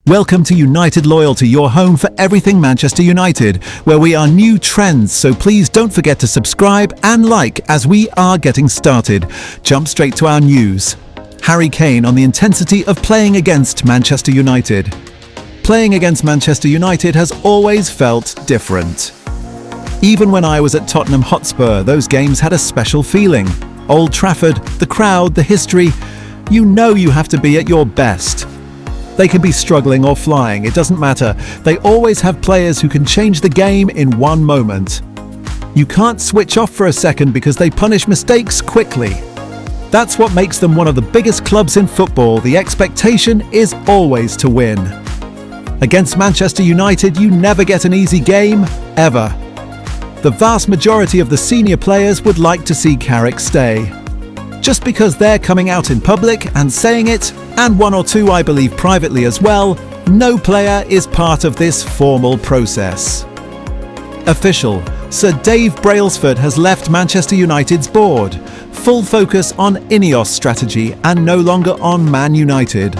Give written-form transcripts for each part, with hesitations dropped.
Welcome to United Loyalty, your home for everything Manchester United, where we are new trends, so please don't forget to subscribe and like as we are getting started. Jump straight to our news. Harry Kane on the intensity of playing against Manchester United. Playing against Manchester United has always felt different. Even when I was at Tottenham Hotspur, those games had a special feeling. Old Trafford, the crowd, the history, you know you have to be at your best. They can be struggling or flying, it doesn't matter. They always have players who can change the game in one moment. You can't switch off for a second because they punish mistakes quickly. That's what makes them one of the biggest clubs in football. The expectation is always to win. Against Manchester United, you never get an easy game, ever. The vast majority of the senior players would like to see Carrick stay. Just because they're coming out in public and saying it, and one or two I believe privately as well, no player is part of this formal process. Official: Sir Dave Brailsford has left Manchester United's board. Full focus on Ineos strategy and no longer on Man United.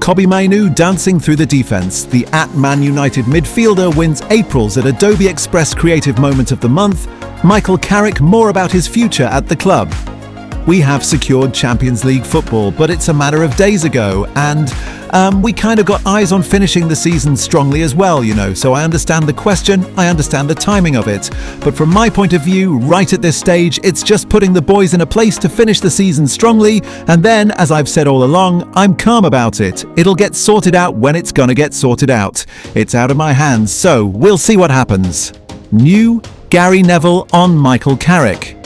Kobbie Mainoo dancing through the defence. The @Man United midfielder wins April's at Adobe Express Creative Moment of the Month. Michael Carrick more about his future at the club. We have secured Champions League football, but it's a matter of days ago, and we kind of got eyes on finishing the season strongly as well, so I understand the question, I understand the timing of it. But from my point of view, right at this stage, it's just putting the boys in a place to finish the season strongly, and then, as I've said all along, I'm calm about it. It'll get sorted out when it's gonna get sorted out. It's out of my hands, so we'll see what happens. New: Gary Neville on Michael Carrick.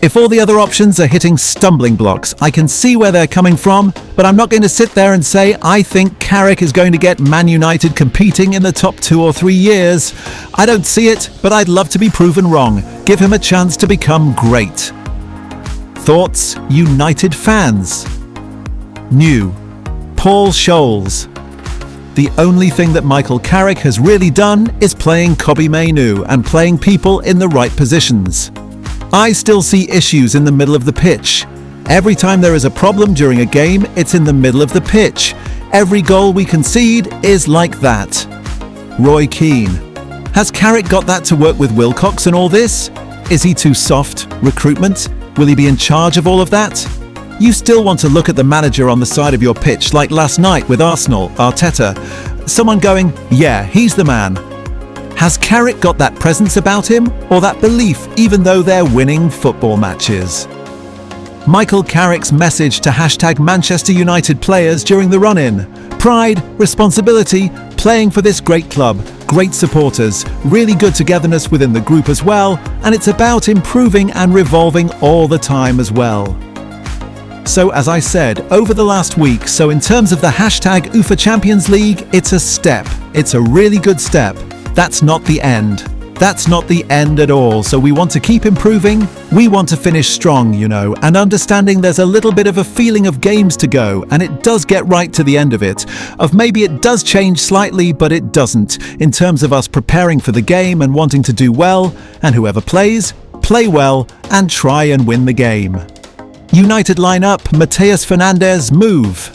If all the other options are hitting stumbling blocks, I can see where they're coming from, but I'm not going to sit there and say I think Carrick is going to get Man United competing in the top 2 or 3 years. I don't see it, but I'd love to be proven wrong. Give him a chance to become great. Thoughts, United fans? New: Paul Scholes. The only thing that Michael Carrick has really done is playing Kobbie Mainoo and playing people in the right positions. I still see issues in the middle of the pitch. Every time there is a problem during a game, it's in the middle of the pitch. Every goal we concede is like that. Roy Keane. Has Carrick got that to work with Wilcox and all this? Is he too soft? Recruitment? Will he be in charge of all of that? You still want to look at the manager on the side of your pitch, like last night with Arsenal, Arteta. Someone going, yeah, he's the man. Has Carrick got that presence about him, or that belief, even though they're winning football matches? Michael Carrick's message to #Manchester United players during the run-in. Pride, responsibility, playing for this great club, great supporters, really good togetherness within the group as well, and it's about improving and revolving all the time as well. So as I said, over the last week, so in terms of the #UFA Champions League, it's a step. It's a really good step. That's not the end. That's not the end at all. So we want to keep improving. We want to finish strong, and understanding there's a little bit of a feeling of games to go, and it does get right to the end of it. Of maybe it does change slightly, but it doesn't, in terms of us preparing for the game and wanting to do well, and whoever plays, play well, and try and win the game. United lineup: Matheus Fernandes move.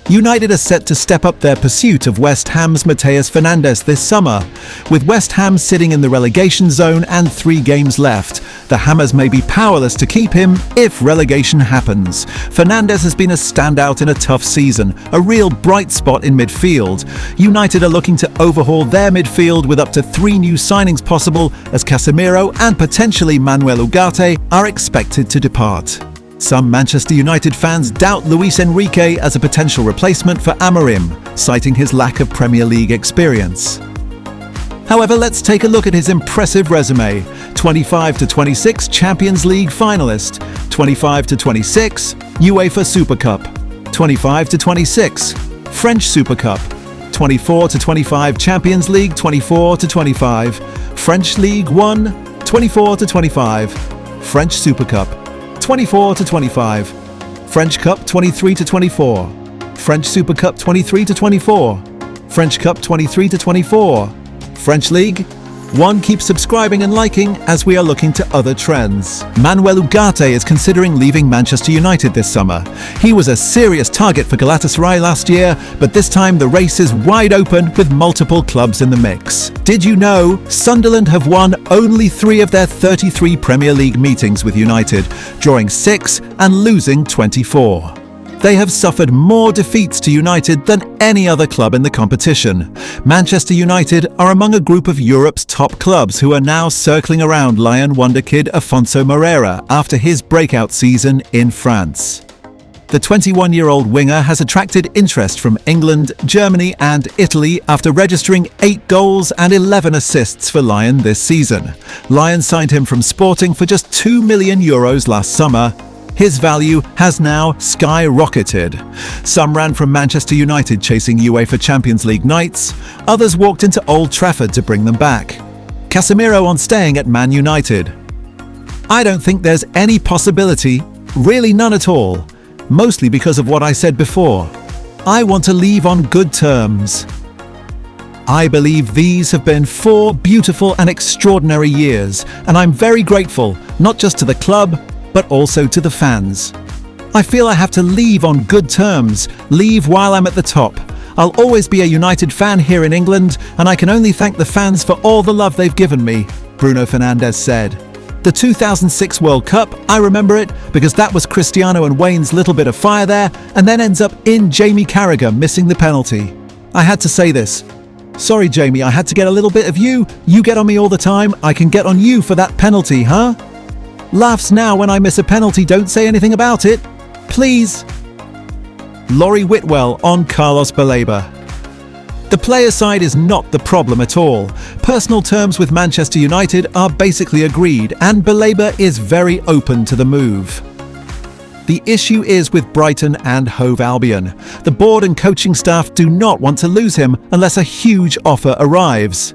United are set to step up their pursuit of West Ham's Matheus Fernandes this summer. With West Ham sitting in the relegation zone and 3 games left, the Hammers may be powerless to keep him if relegation happens. Fernandes has been a standout in a tough season, a real bright spot in midfield. United are looking to overhaul their midfield with up to 3 new signings possible, as Casemiro and potentially Manuel Ugarte are expected to depart. Some Manchester United fans doubt Luis Enrique as a potential replacement for Amorim, citing his lack of Premier League experience. However, let's take a look at his impressive resume. 25-26 Champions League finalist, 25-26 UEFA Super Cup, 25-26 French Super Cup, 24-25 Champions League 24-25, French League 1, 24-25, French Super Cup, 24-25, French Cup 23-24, French Super Cup 23-24, French Cup 23-24, French League One, keep subscribing and liking as we are looking to other trends. Manuel Ugarte is considering leaving Manchester United this summer. He was a serious target for Galatasaray last year, but this time the race is wide open with multiple clubs in the mix. Did you know Sunderland have won only 3 of their 33 Premier League meetings with United, drawing 6 and losing 24? They have suffered more defeats to United than any other club in the competition. Manchester United are among a group of Europe's top clubs who are now circling around Lion wonder kid Afonso Moreira after his breakout season in France. The 21-year-old winger has attracted interest from England, Germany and Italy after registering 8 goals and 11 assists for Lyon this season. Lyon signed him from Sporting for just €2 million last summer. His value has now skyrocketed. Some ran from Manchester United chasing UEFA Champions League nights, others walked into Old Trafford to bring them back. Casemiro on staying at Man United. I don't think there's any possibility, really none at all, mostly because of what I said before. I want to leave on good terms. I believe these have been 4 beautiful and extraordinary years, and I'm very grateful, not just to the club, but also to the fans. I feel I have to leave on good terms, leave while I'm at the top. I'll always be a United fan here in England, and I can only thank the fans for all the love they've given me, Bruno Fernandes said. The 2006 World Cup, I remember it because that was Cristiano and Wayne's little bit of fire there, and then ends up in Jamie Carragher missing the penalty. I had to say this. Sorry Jamie, I had to get a little bit of you. You get on me all the time, I can get on you for that penalty, huh? Laughs now when I miss a penalty, don't say anything about it. Please. Laurie Whitwell on Carlos Baleba. The player side is not the problem at all. Personal terms with Manchester United are basically agreed, and Baleba is very open to the move. The issue is with Brighton and Hove Albion. The board and coaching staff do not want to lose him unless a huge offer arrives.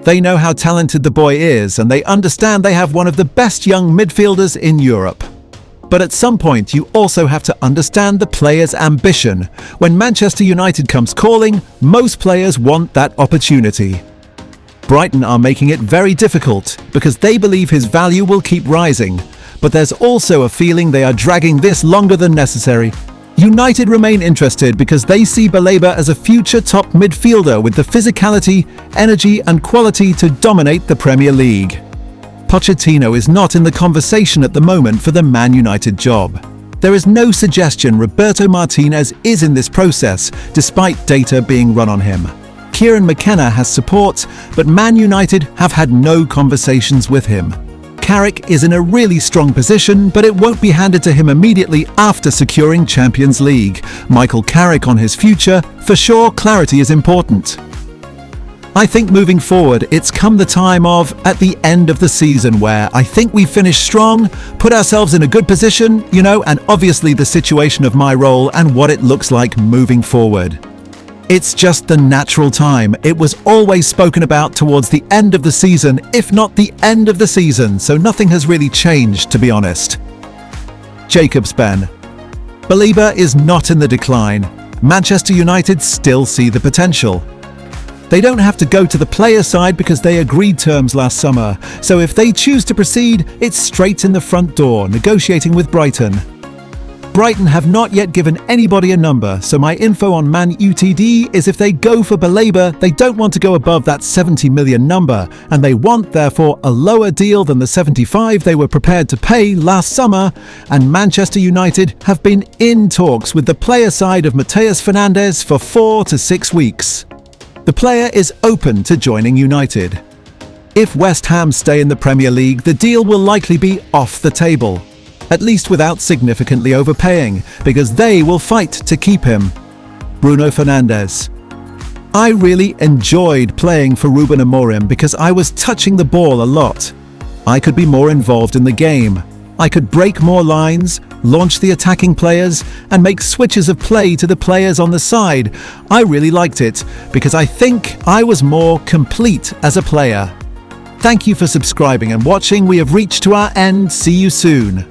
They know how talented the boy is, and they understand they have one of the best young midfielders in Europe. But at some point, you also have to understand the player's ambition. When Manchester United comes calling, most players want that opportunity. Brighton are making it very difficult because they believe his value will keep rising. But there's also a feeling they are dragging this longer than necessary. United remain interested because they see Baleba as a future top midfielder with the physicality, energy and quality to dominate the Premier League. Pochettino is not in the conversation at the moment for the Man United job. There is no suggestion Roberto Martinez is in this process, despite data being run on him. Kieran McKenna has support, but Man United have had no conversations with him. Carrick is in a really strong position, but it won't be handed to him immediately after securing Champions League. Michael Carrick on his future, for sure clarity is important. I think moving forward, it's come the time of at the end of the season where I think we finished strong, put ourselves in a good position, and obviously the situation of my role and what it looks like moving forward. It's just the natural time. It was always spoken about towards the end of the season, if not the end of the season, so nothing has really changed, to be honest. Jacobs Ben. Baleba is not in the decline. Manchester United still see the potential. They don't have to go to the player side because they agreed terms last summer, so if they choose to proceed, it's straight in the front door, negotiating with Brighton. Brighton have not yet given anybody a number, so my info on Man UTD is if they go for Baleba, they don't want to go above that 70 million number, and they want, therefore, a lower deal than the 75 they were prepared to pay last summer, and Manchester United have been in talks with the player side of Matheus Fernandes for 4 to 6 weeks. The player is open to joining United. If West Ham stay in the Premier League, the deal will likely be off the table. At least without significantly overpaying, because they will fight to keep him. Bruno Fernandes. I really enjoyed playing for Ruben Amorim because I was touching the ball a lot. I could be more involved in the game. I could break more lines, launch the attacking players, and make switches of play to the players on the side. I really liked it because I think I was more complete as a player. Thank you for subscribing and watching. We have reached to our end. See you soon.